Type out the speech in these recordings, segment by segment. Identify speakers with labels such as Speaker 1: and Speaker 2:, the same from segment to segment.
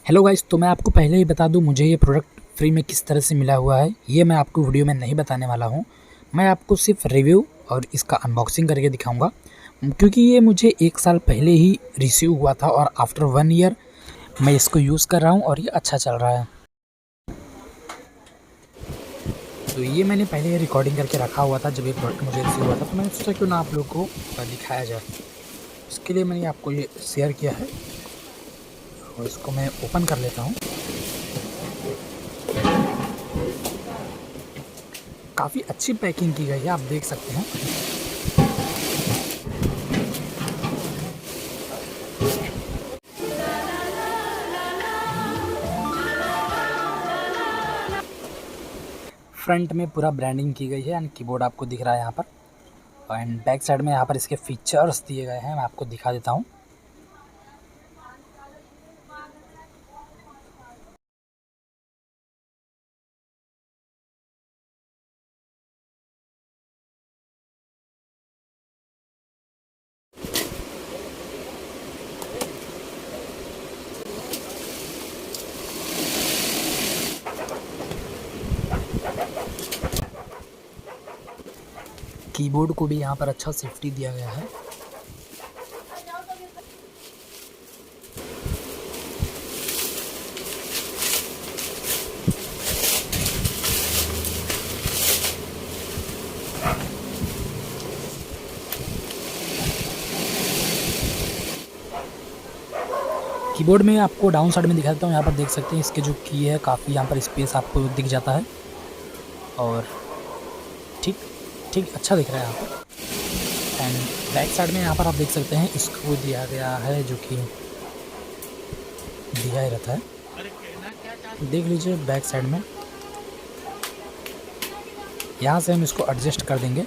Speaker 1: Hello guys, तो मैं आपको पहले ही बता दूं मुझे ये प्रोडक्ट फ्री में किस तरह से मिला हुआ है। ये मैं आपको वीडियो में नहीं बताने वाला हूं। मैं आपको सिर्फ रिव्यू और इसका अनबॉक्सिंग करके दिखाऊंगा, क्योंकि ये मुझे 1 साल पहले ही रिसीव हुआ था और आफ्टर 1 ईयर मैं इसको यूज़ कर रहा हूं और ये अच्छा चल रहा है। तो ये मैंने पहले रिकॉर्डिंग करके रखा हुआ था जब ये प्रोडक्ट मुझे रिसीव हुआ था, तो मैंने सोचा क्यों ना आप लोग को दिखाया जाए। इसके लिए मैंने आपको ये शेयर किया है और इसको मैं ओपन कर लेता हूँ। काफ़ी अच्छी पैकिंग की गई है, आप देख सकते हैं। फ्रंट में पूरा ब्रांडिंग की गई है एंड कीबोर्ड आपको दिख रहा है यहाँ पर, एंड बैक साइड में यहाँ पर इसके फीचर्स दिए गए हैं। मैं आपको दिखा देता हूँ। कीबोर्ड को भी यहाँ पर अच्छा सेफ्टी दिया गया है। कीबोर्ड में आपको डाउन साइड में दिखा देता हूँ। यहाँ पर देख सकते हैं इसके जो की है, काफ़ी यहाँ पर स्पेस आपको दिख जाता है और ठीक ठीक अच्छा दिख रहा है यहाँ पर। एंड बैक साइड में यहाँ पर आप देख सकते हैं इसको दिया गया है जो कि दिया ही रहता है। देख लीजिए बैक साइड में, यहाँ से हम इसको एडजस्ट कर देंगे।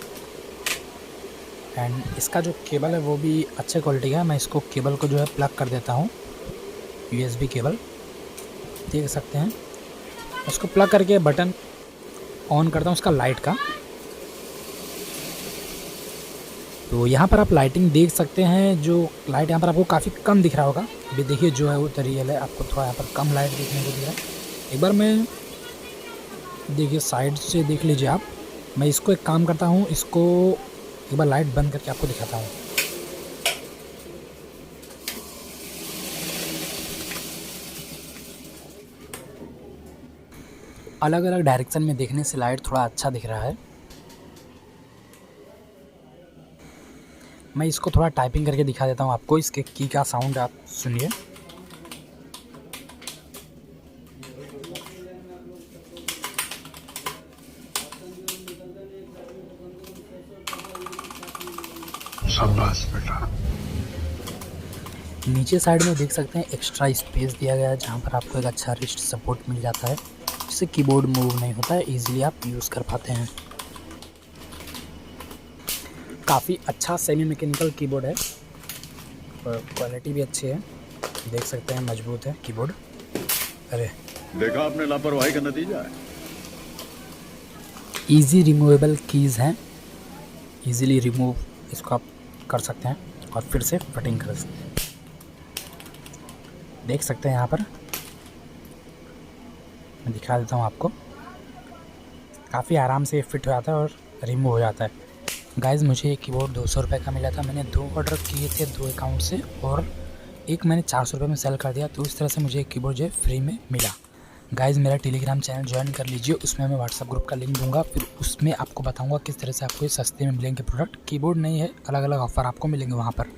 Speaker 1: एंड इसका जो केबल है वो भी अच्छे क्वालिटी का है। मैं इसको केबल को जो है प्लग कर देता हूँ, USB केबल देख सकते हैं। उसको प्लग करके बटन ऑन करता हूँ उसका लाइट का। तो यहाँ पर आप लाइटिंग देख सकते हैं। जो लाइट यहाँ पर आपको काफ़ी कम दिख रहा होगा, अभी देखिए जो है वो रियल है, आपको थोड़ा यहाँ पर कम लाइट देखने को दिख रहा है। एक बार मैं देखिए साइड से देख लीजिए आप। मैं इसको एक काम करता हूँ, इसको एक बार लाइट बंद करके आपको दिखाता हूँ। अलग अलग डायरेक्शन में देखने से लाइट थोड़ा अच्छा दिख रहा है। मैं इसको थोड़ा टाइपिंग करके दिखा देता हूँ आपको। इसके की का साउंड आप सुनिए।
Speaker 2: शाबाश बेटा।
Speaker 1: नीचे साइड में देख सकते हैं एक्स्ट्रा स्पेस दिया गया है, जहाँ पर आपको एक अच्छा रिस्ट सपोर्ट मिल जाता है, जिससे कीबोर्ड मूव नहीं होता है, इजीली आप यूज़ कर पाते हैं। काफ़ी अच्छा सेमी मैकेनिकल कीबोर्ड है और क्वालिटी भी अच्छी है। देख सकते हैं मजबूत है कीबोर्ड। अरे
Speaker 2: देखा आपने, लापरवाही का नतीजा है।
Speaker 1: इजी रिमूवेबल कीज़ हैं, इजीली रिमूव इसको आप कर सकते हैं और फिर से फिटिंग कर सकते हैं। देख सकते हैं यहाँ पर मैं दिखा देता हूँ आपको। काफ़ी आराम से फिट हो जाता है और रिमूव हो जाता है। गाइज़, मुझे ये कीबोर्ड 200 रुपये का मिला था। मैंने 2 ऑर्डर किए थे 2 अकाउंट से और एक मैंने 400 रुपये में सेल कर दिया। तो इस तरह से मुझे एक कीबोर्ड जो है फ्री में मिला। गाइज़, मेरा टेलीग्राम चैनल ज्वाइन कर लीजिए, उसमें मैं व्हाट्सअप ग्रुप का लिंक दूंगा। फिर उसमें आपको बताऊंगा किस तरह से आपको ये सस्ते में मिलेंगे प्रोडक्ट। कीबोर्ड नहीं है, अलग अलग ऑफ़र आपको मिलेंगे वहाँ पर।